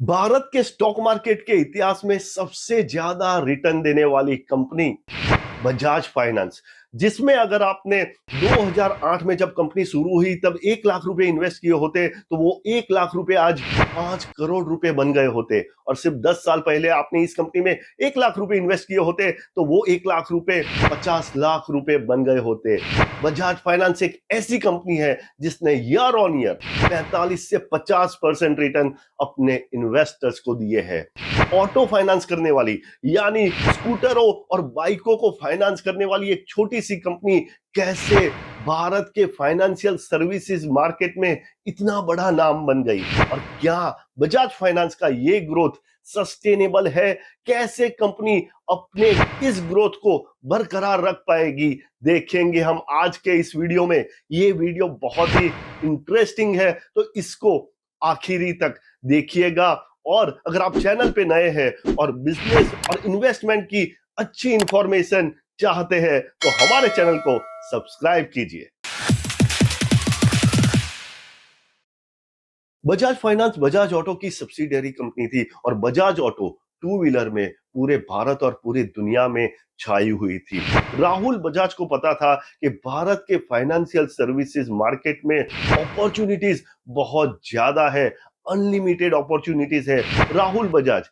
भारत के stock market के इतिहास में सबसे ज्यादा रिटर्न देने वाली कंपनी बजाज फाइनेंस, जिसमें अगर आपने 2008 में जब कंपनी शुरू हुई तब 1 लाख रुपए इन्वेस्ट किए होते तो वो 1 लाख रुपए आज 5 करोड़ रुपए बन गए होते। और सिर्फ 10 साल पहले आपने इस कंपनी में 1 लाख रुपए इन्वेस्ट किए होते तो वो 1 लाख रुपए 50 लाख रुपए बन गए होते। बजाज फाइनेंस एक ऐसी कंपनी है जिसने ईयर ऑन ईयर 45 से 50% रिटर्न अपने इन्वेस्टर्स को दिए हैं। ऑटो फाइनेंस करने वाली, यानी स्कूटरों और बाइकों को फाइनेंस करने वाली एक छोटी सी कंपनी कैसे भारत के फाइनेंशियल सर्विसेज मार्केट में इतना बड़ा नाम बन गई, और क्या बजाज फाइनेंस का ये ग्रोथ सस्टेनेबल है? कैसे कंपनी अपने इस ग्रोथ को बरकरार रख पाएगी, देखेंगे हम आज के इस वीडियो में। ये वीडियो बहुत ही इंटरेस्टिंग है, तो इसको आखिरी तक देखिएगा। और अगर आप चैनल पे नए हैं और बिजनेस और इन्वेस्टमेंट की अच्छी इंफॉर्मेशन चाहते हैं तो हमारे चैनल को सब्सक्राइब कीजिए। बजाज फाइनेंस बजाज ऑटो की सब्सिडियरी कंपनी थी और बजाज ऑटो टू व्हीलर में पूरे भारत और पूरी दुनिया में छाई हुई थी। राहुल बजाज को पता था कि भारत के फाइनेंशियल सर्विसेज मार्केट में अपॉर्चुनिटीज बहुत ज्यादा है, अनलिमिटेड अपॉर्चुनिटीज है। राहुल बजाज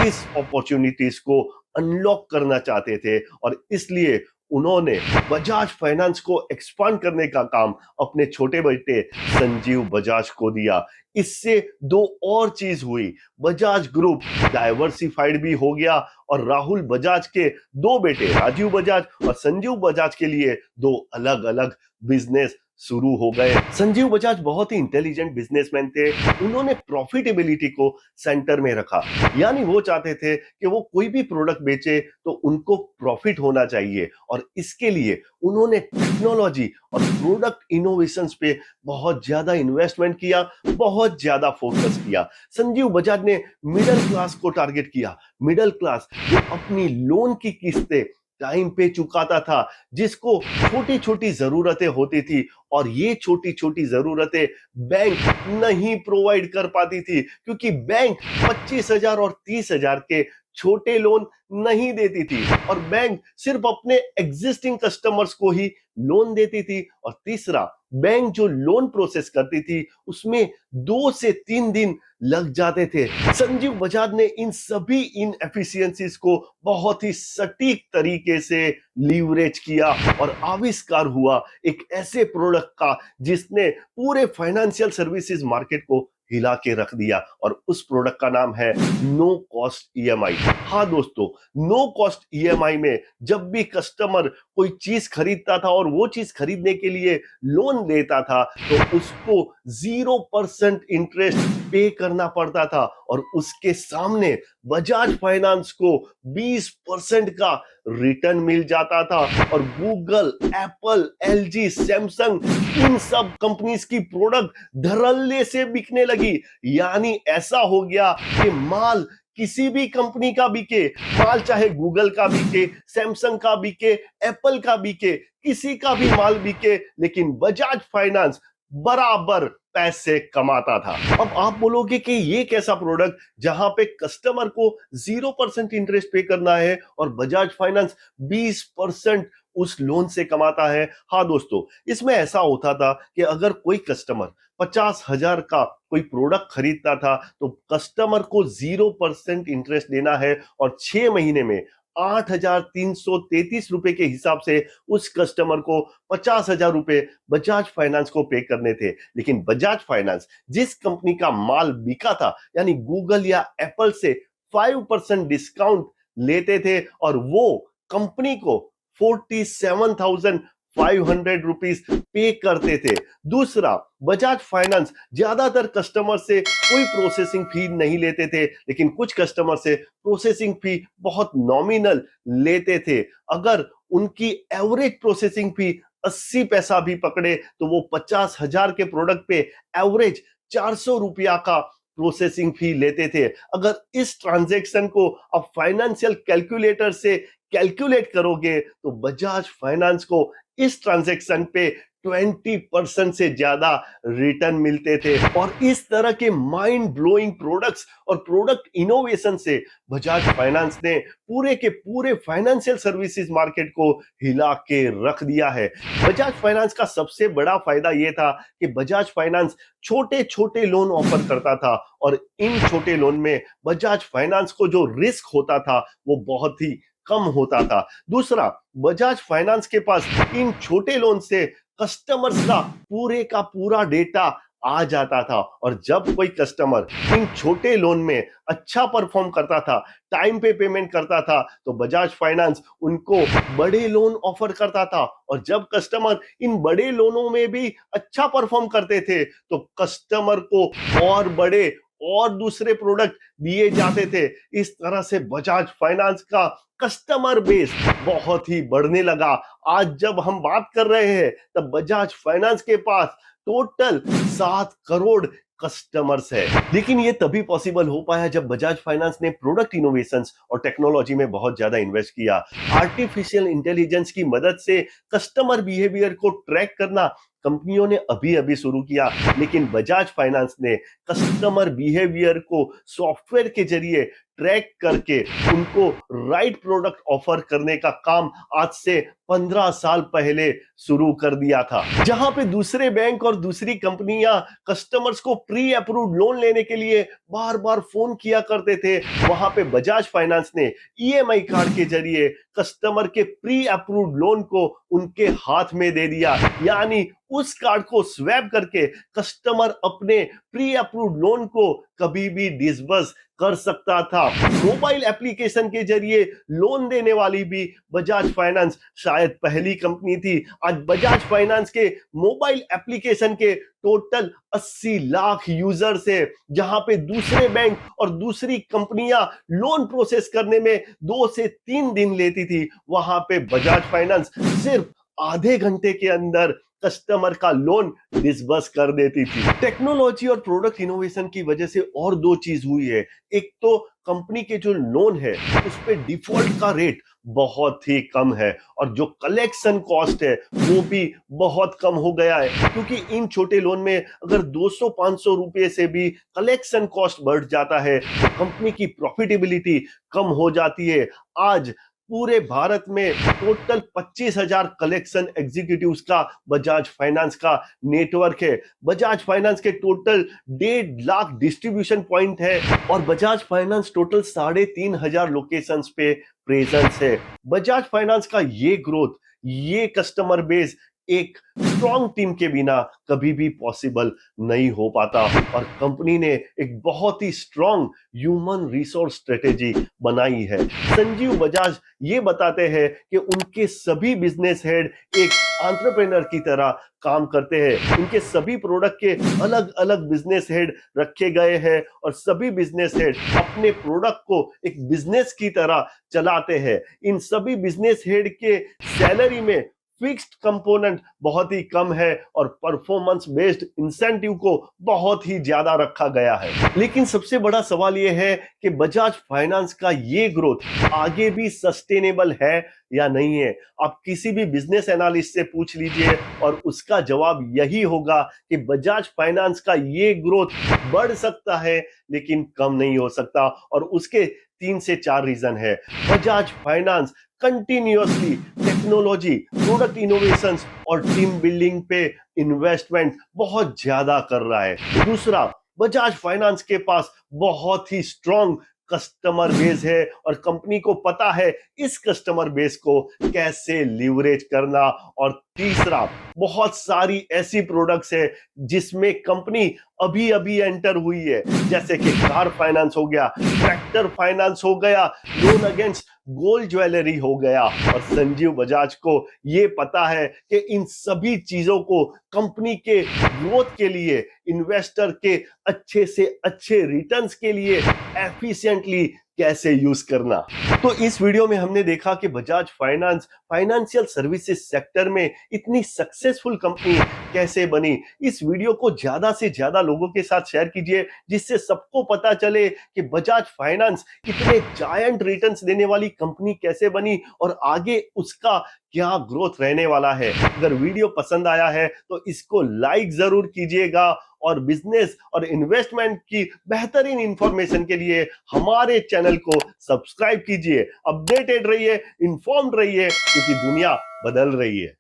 इस अपॉर्चुनिटीज को अनलॉक करना चाहते थे और इसलिए उन्होंने बजाज फाइनेंस को एक्सपांड करने का काम अपने छोटे बेटे संजीव बजाज को दिया। इससे दो और चीज हुई, बजाज ग्रुप डाइवर्सिफाइड भी हो गया और राहुल बजाज के दो बेटे राजीव बजाज और संजीव बजाज के लिए दो अलग अलग बिजनेस शुरू हो गए। संजीव बजाज बहुत ही इंटेलिजेंट बिजनेसमैन थे। उन्होंने प्रॉफिटेबिलिटी को सेंटर में रखा, यानी वो चाहते थे कि वो कोई भी प्रोडक्ट बेचे तो उनको प्रॉफिट होना चाहिए, और इसके लिए उन्होंने टेक्नोलॉजी और प्रोडक्ट इनोवेशंस पे बहुत ज्यादा इन्वेस्टमेंट किया, बहुत ज्यादा फोकस किया। संजीव बजाज ने मिडिल क्लास को टारगेट किया, मिडिल क्लास जो अपनी लोन की किस्तें टाइम पे चुकाता था, जिसको छोटी छोटी जरूरतें होती थी और ये छोटी छोटी जरूरतें बैंक नहीं प्रोवाइड कर पाती थी, क्योंकि बैंक 25,000 और 30,000 के छोटे लोन नहीं देती थी और बैंक सिर्फ अपने एग्जिस्टिंग कस्टमर्स को ही लोन देती थी। और तीसरा, बैंक जो लोन प्रोसेस करती थी उसमें 2 से 3 दिन लग जाते थे। संजीव बजाज ने इन सभी इनएफिशिएंसीज को बहुत ही सटीक तरीके से लीवरेज किया और आविष्कार हुआ एक ऐसे प्रोडक्ट का जिसने पूरे फाइनेंशियल सर्विसेज मार्केट को हिला के रख दिया, और उस प्रोडक्ट का नाम है नो कॉस्ट ईएमआई। हाँ दोस्तों, नो कॉस्ट ईएमआई में जब भी कस्टमर कोई चीज खरीदता था और वो चीज खरीदने के लिए लोन लेता था तो उसको 0% इंटरेस्ट पे करना पड़ता था, और उसके सामने बजाज फाइनेंस को 20% का रिटर्न मिल जाता था। और गूगल, एप्पल, एलजी, सैमसंग, इन सब कंपनीज की प्रोडक्ट धड़ल्ले से बिकने लगी। यानी ऐसा हो गया कि माल किसी भी कंपनी का बिके, माल चाहे गूगल का बिके, सैमसंग का बिके, एप्पल का बिके, किसी का भी माल बिके, लेकिन बजाज फाइनेंस बराबर पैसे कमाता था। अब आप बोलोगे कि ये कैसा प्रोडक्ट जहां पे कस्टमर को 0% इंटरेस्ट पे करना है और बजाज फाइनेंस 20% उस लोन से कमाता है। हाँ दोस्तों, इसमें ऐसा होता था कि अगर कोई कस्टमर 50,000 का कोई प्रोडक्ट खरीदता था तो कस्टमर को 0% इंटरेस्ट देना है, और 6 महीने में 8,333 रुपए के हिसाब से उस कस्टमर को 50,000 रुपए बजाज फाइनेंस को पे करने थे। लेकिन बजाज फाइनेंस जिस कंपनी का माल बिका था, यानी गूगल या एप्पल से 5% डिस्काउंट लेते थे और वो कंपनी को 47,500 रुपीज पे करते थे। दूसरा, बजाज फाइनेंस ज्यादातर कस्टमर से कोई प्रोसेसिंग फी नहीं लेते थे, लेकिन कुछ कस्टमर से प्रोसेसिंग फी बहुत नॉमिनल लेते थे। अगर उनकी एवरेज प्रोसेसिंग फी 80 पैसा भी पकड़े तो वो 50,000 के प्रोडक्ट पे एवरेज 400 रुपया का प्रोसेसिंग फी लेते थे। अगर इस ट्रांजैक्शन को आप फाइनेंशियल कैलकुलेटर से कैलकुलेट करोगे तो बजाज फाइनेंस को इस ट्रांजैक्शन पे 20% से ज्यादा रिटर्न मिलते थे। और इस तरह के माइंड ब्लोइंग प्रोडक्ट्स और प्रोडक्ट इनोवेशन से बजाज फाइनेंस ने पूरे के पूरे फाइनेंशियल सर्विसेज मार्केट को हिला के रख दिया है। बजाज फाइनेंस का सबसे बड़ा फायदा यह था कि बजाज फाइनेंस छोटे छोटे लोन ऑफर करता था और इन छोटे लोन में बजाज फाइनेंस को जो रिस्क होता था वो बहुत ही कम होता था। दूसरा, बजाज फाइनेंस के पास इन छोटे लोन से कस्टमर्स का पूरा डेटा आ जाता था और जब कोई कस्टमर इन छोटे लोन में अच्छा परफॉर्म करता था, टाइम पे पेमेंट करता था, तो बजाज फाइनेंस उनको बड़े लोन ऑफर करता था। और जब कस्टमर इन बड़े लोनों में भी अच्छा परफॉर्म करते थे तो कस्टमर को और बड़े और दूसरे प्रोडक्ट दिए जाते थे। इस तरह से बजाज फाइनेंस का कस्टमर बेस बहुत ही बढ़ने लगा। आज जब हम बात कर रहे हैं तब बजाज फाइनेंस के पास टोटल 7 करोड़ कस्टमर्स है। लेकिन ये तभी पॉसिबल हो पाया जब बजाज फाइनेंस ने प्रोडक्ट इनोवेशंस और टेक्नोलॉजी में बहुत ज्यादा इन्वेस्ट किया। आर्टिफिशियल इंटेलिजेंस की मदद से कस्टमर बिहेवियर को ट्रैक करना कंपनियों ने अभी अभी शुरू किया, लेकिन बजाज फाइनेंस ने कस्टमर बिहेवियर को सॉफ्टवेयर के जरिए ट्रैक करके उनको राइट प्रोडक्ट ऑफर करने का काम आज से 15 साल पहले शुरू कर दिया था। जहां पे दूसरे बैंक और दूसरी कंपनियां कस्टमर्स को प्री अप्रूव्ड लोन लेने के लिए बार बार फोन किया करते थे, वहां पे बजाज फाइनेंस ने ईएमआई कार्ड के जरिए कस्टमर के प्री अप्रूव्ड लोन को उनके हाथ में दे दिया। यानी उस कार्ड को स्वैप करके कस्टमर अपने प्री अप्रूव्ड लोन को कभी भी डिसबर्स कर सकता था। मोबाइल एप्लीकेशन के जरिए लोन देने वाली भी बजाज फाइनेंस शायद पहली कंपनी थी। आज बजाज फाइनेंस के मोबाइल एप्लीकेशन के टोटल 80 लाख यूजर्स है, जहां पे दूसरे बैंक और दूसरी कंपनियां लोन प्रोसेस करने में 2 से 3 दिन लेती थी, वहां पे बजाज फाइनेंस सिर्फ आधे घंटे के अंदर कस्टमर का लोन डिसबर्स कर देती थी। टेक्नोलॉजी और प्रोडक्ट इनोवेशन की वजह से और दो चीज हुई है। एक तो कंपनी के जो लोन है उस पे डिफॉल्ट का रेट बहुत ही कम है और जो कलेक्शन कॉस्ट है वो भी बहुत कम हो गया है, क्योंकि इन छोटे लोन में अगर 200-500 रुपए से भी कलेक्शन कॉस्ट बढ़ जाता है तो कंपनी की प्रॉफिटेबिलिटी कम हो जाती है। आज पूरे भारत में टोटल 25,000 कलेक्शन एग्जीक्यूटिव्स का बजाज फाइनेंस का नेटवर्क है। बजाज फाइनेंस के टोटल 1.5 लाख डिस्ट्रीब्यूशन पॉइंट है और बजाज फाइनेंस टोटल 3,500 लोकेशंस पे प्रेजेंस है। बजाज फाइनेंस का ये ग्रोथ, ये कस्टमर बेस एक स्ट्रॉन्ग टीम के बिना कभी भी पॉसिबल नहीं हो पाता और कंपनी ने एक बहुत ही स्ट्रॉन्ग ह्यूमन रिसोर्स स्ट्रेटेजी बनाई है। संजीव बजाज ये बताते हैं कि उनके सभी बिजनेस हेड एक एंटरप्रेन्योर की तरह काम करते हैं। उनके सभी प्रोडक्ट के अलग अलग बिजनेस हेड रखे गए हैं और सभी बिजनेस हेड अपने प्रोडक्ट को एक बिजनेस की तरह चलाते हैं। इन सभी बिजनेस हेड के सैलरी में फिक्स्ड कंपोनेंट बहुत ही कम है और परफॉर्मेंस बेस्ड इंसेंटिव को बहुत ही ज्यादा रखा गया है। लेकिन सबसे बड़ा सवाल यह है कि बजाज फाइनेंस का ये ग्रोथ आगे भी सस्टेनेबल है या नहीं है। आप किसी भी बिजनेस एनालिस्ट से पूछ लीजिए और उसका जवाब यही होगा कि बजाज फाइनेंस का ये ग्रोथ बढ़ सकता है लेकिन कम नहीं हो सकता और उसके 3 से 4 रीजन है। Bajaj finance continuously technology, product innovations और टीम बिल्डिंग पे इन्वेस्टमेंट बहुत ज्यादा कर रहा है। दूसरा, बजाज फाइनेंस के पास बहुत ही स्ट्रॉन्ग कस्टमर बेस है और कंपनी को पता है इस कस्टमर बेस को कैसे लीवरेज करना। और तीसरा, बहुत सारी ऐसी प्रोडक्ट्स है जिसमें कंपनी अभी अभी एंटर हुई है, जैसे कि कार फाइनेंस हो गया, ट्रैक्टर फाइनेंस हो गया, लोन अगेंस्ट गोल्ड ज्वेलरी हो गया। और संजीव बजाज को यह पता है कि इन सभी चीजों को कंपनी के ग्रोथ के लिए, इन्वेस्टर के अच्छे से अच्छे रिटर्न्स के लिए एफिशिएंटली कैसे यूज करना। तो इस वीडियो में हमने देखा कि Bajaj finance financial services sector में इतनी सक्सेसफुल कंपनी कैसे बनी। इस वीडियो को ज्यादा से ज्यादा लोगों के साथ शेयर कीजिए जिससे सबको पता चले कि बजाज फाइनेंस इतने जायंट रिटर्न्स देने वाली कंपनी कैसे बनी और आगे उसका क्या ग्रोथ रहने वाला है। अगर वीडियो पसंद आया है तो इसको लाइक जरूर कीजिएगा और बिजनेस और इन्वेस्टमेंट की बेहतरीन इंफॉर्मेशन के लिए हमारे चैनल को सब्सक्राइब कीजिए। अपडेटेड रहिए, इन्फॉर्म्ड रहिए, क्योंकि दुनिया बदल रही है।